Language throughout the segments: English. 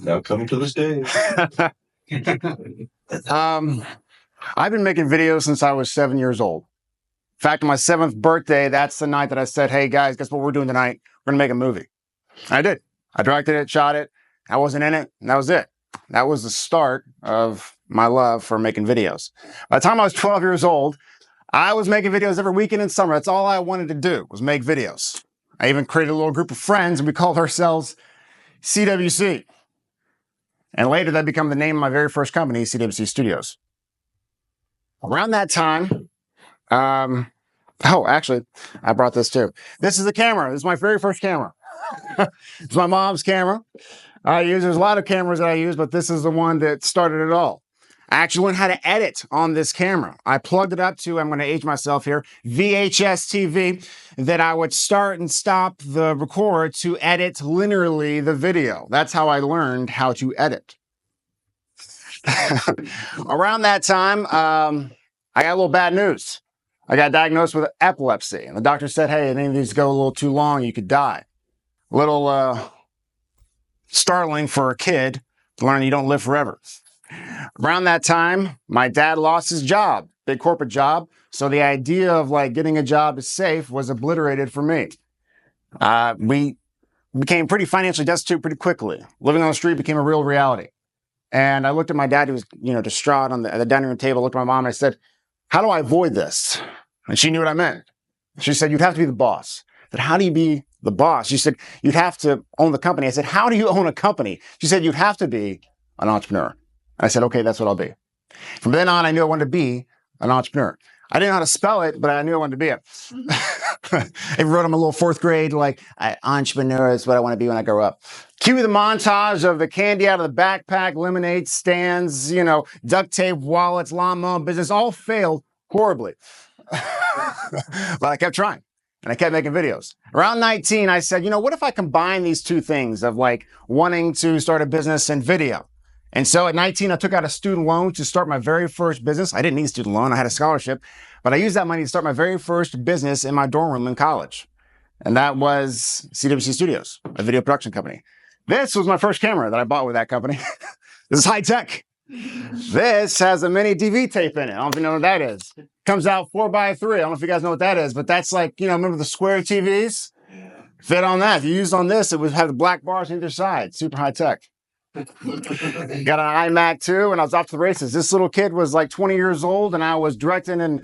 Now come to the stage. I've been making videos since I was 7 years old. In fact, on my 7th birthday, that's the night that I said, hey guys, guess what we're doing tonight? We're gonna make a movie. I did. I directed it, shot it. I wasn't in it, and that was it. That was the start of my love for making videos. By the time I was 12 years old, I was making videos every weekend and summer. That's all I wanted to do, was make videos. I even created a little group of friends, and we called ourselves CWC. And later, that became the name of my very first company, CWC Studios. Around that time, oh, actually, I brought this too. This is the camera. This is my very first camera. It's my mom's camera. There's a lot of cameras that I use, but this is the one that started it all. I actually learned how to edit on this camera. I plugged it up to, I'm going to age myself here, VHS TV, that I would start and stop the record to edit linearly the video. That's how I learned how to edit. Around that time, I got a little bad news. I got diagnosed with epilepsy, and the doctor said, hey, any of these go a little too long, you could die. A little startling for a kid to learn you don't live forever. Around that time, my dad lost his job, big corporate job. So the idea of like getting a job is safe was obliterated for me. We became pretty financially destitute pretty quickly. Living on the street became a real reality. And I looked at my dad, who was, distraught at the dining room table. I looked at my mom and I said, how do I avoid this? And she knew what I meant. She said, you'd have to be the boss. I said, how do you be the boss? She said, you'd have to own the company. I said, how do you own a company? She said, you'd have to be an entrepreneur. I said, okay, that's what I'll be. From then on, I knew I wanted to be an entrepreneur. I didn't know how to spell it, but I knew I wanted to be it. I wrote in my little 4th grade, like, entrepreneur is what I want to be when I grow up. Cue the montage of the candy out of the backpack, lemonade stands, duct tape, wallets, lawnmower business, all failed horribly. But I kept trying. And I kept making videos. Around 19, I said, what if I combine these two things of like wanting to start a business and video? And so at 19, I took out a student loan to start my very first business. I didn't need a student loan. I had a scholarship, but I used that money to start my very first business in my dorm room in college. And that was CWC Studios, a video production company. This was my first camera that I bought with that company. This is high tech. This has a mini DV tape in it. I don't know if you know what that is. Comes out 4x3. I don't know if you guys know what that is, but that's like, remember the square TVs? Fit on that. If you used on this, it would have the black bars on either side. Super high tech. Got an iMac too, and I was off to the races. This little kid was like 20 years old, and I was directing and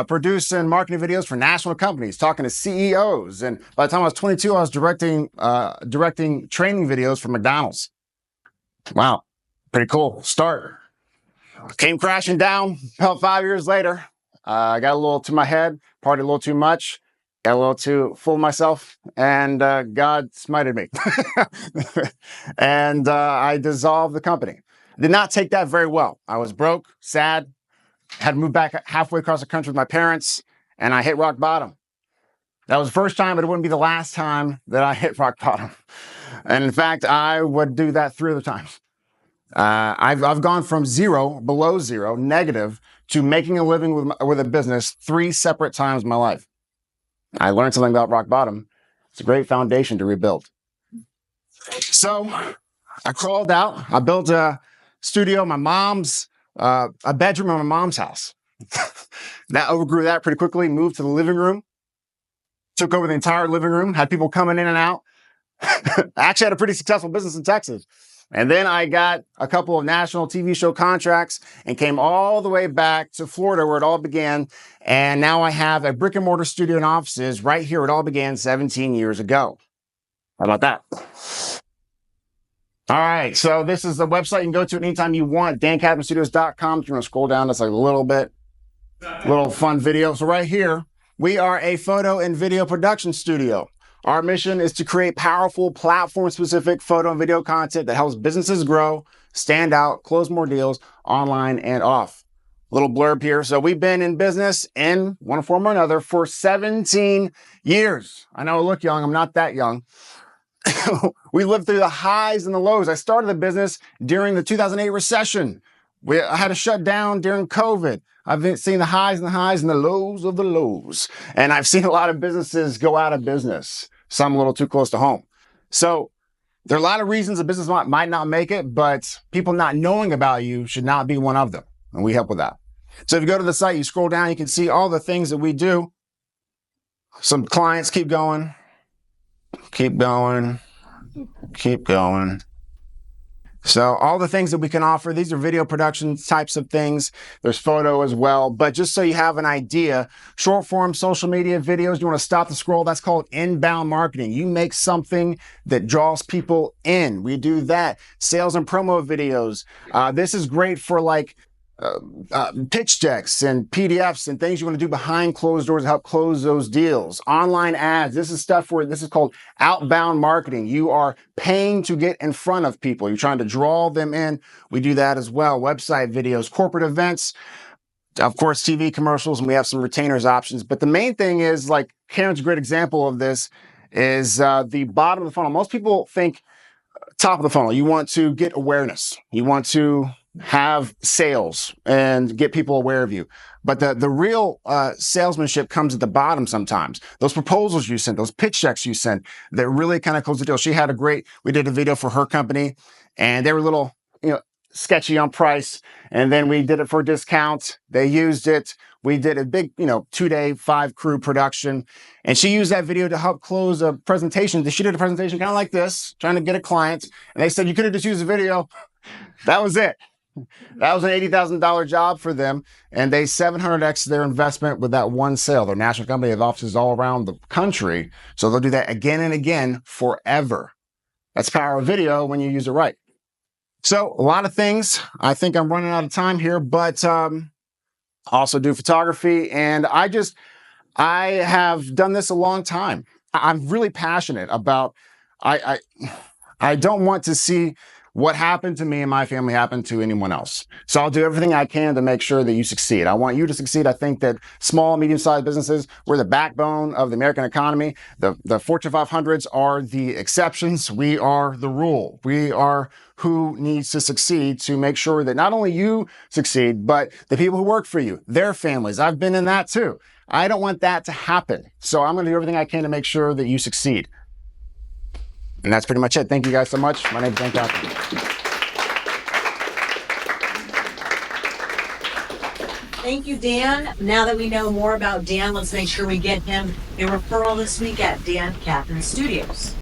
producing marketing videos for national companies, talking to CEOs. And by the time I was 22, I was directing training videos for McDonald's. Wow, pretty cool start. Came crashing down about 5 years later. I got a little to my head, partied a little too much. Got a little too full of myself, and God smited me. And I dissolved the company. Did not take that very well. I was broke, sad, had to move back halfway across the country with my parents, and I hit rock bottom. That was the first time, but it wouldn't be the last time that I hit rock bottom. And in fact, I would do that 3 other times. I've gone from below zero, negative, to making a living with a business 3 separate times in my life. I learned something about rock bottom. It's a great foundation to rebuild. So I crawled out. I built a studio, a bedroom in my mom's house. That overgrew that pretty quickly, moved to the living room, took over the entire living room, had people coming in and out. I actually had a pretty successful business in Texas. And then I got a couple of national TV show contracts and came all the way back to Florida where it all began. And now I have a brick and mortar studio and offices right here. It all began 17 years ago. How about that? All right. So this is the website you can go to anytime you want, dancadmanstudios.com. If you want to scroll down, that's like a little fun video. So right here, we are a photo and video production studio. Our mission is to create powerful, platform-specific photo and video content that helps businesses grow, stand out, close more deals online and off. Little blurb here. So we've been in business in one form or another for 17 years. I know I look young. I'm not that young. We lived through the highs and the lows. I started the business during the 2008 recession. I had to shut down during COVID. I've seen the highs and the highs and the lows of the lows. And I've seen a lot of businesses go out of business. Some a little too close to home. So There are a lot of reasons a business might not make it, but people not knowing about you should not be one of them. And we help with that. So if you go to the site, you scroll down, you can see all the things that we do. Some clients, keep going, keep going, keep going. So all the things that we can offer, these are video production types of things. There's photo as well. But just so you have an idea, short form social media videos, you want to stop the scroll. That's called inbound marketing. You make something that draws people in. We do that. Sales and promo videos. This is great for like pitch decks and PDFs and things you want to do behind closed doors to help close those deals. Online ads. This is stuff where this is called outbound marketing. You are paying to get in front of people. You're trying to draw them in. We do that as well. Website videos, corporate events, of course, TV commercials, and we have some retainers options. But the main thing is, like Karen's a great example of this, is the bottom of the funnel. Most people think top of the funnel. You want to get awareness. You want to have sales and get people aware of you. But the real salesmanship comes at the bottom sometimes. Those proposals you sent, those pitch decks you sent, that really kind of close the deal. We did a video for her company, and they were a little, sketchy on price. And then we did it for a discount. They used it. We did a big, 2-day, 5-crew production. And she used that video to help close a presentation. She did a presentation kind of like this, trying to get a client. And they said, you could have just used a video. That was it. That was an $80,000 job for them, and they 700x their investment with that one sale. They're a national company. They have offices all around the country, so they'll do that again and again forever. That's the power of video when you use it right. So a lot of things. I think I'm running out of time here, but also do photography, and I have done this a long time. I'm really passionate about. I don't want to see what happened to me and my family happen to anyone else. So I'll do everything I can to make sure that you succeed. I want you to succeed. I think that small, medium-sized businesses, we're the backbone of the American economy. The Fortune 500s are the exceptions. We are the rule. We are who needs to succeed to make sure that not only you succeed, but the people who work for you, their families. I've been in that too. I don't want that to happen. So I'm going to do everything I can to make sure that you succeed. And that's pretty much it. Thank you guys so much. My name is Dan Kaplan. Thank you, Dan. Now that we know more about Dan, let's make sure we get him a referral this week at Dan Kaplan Studios.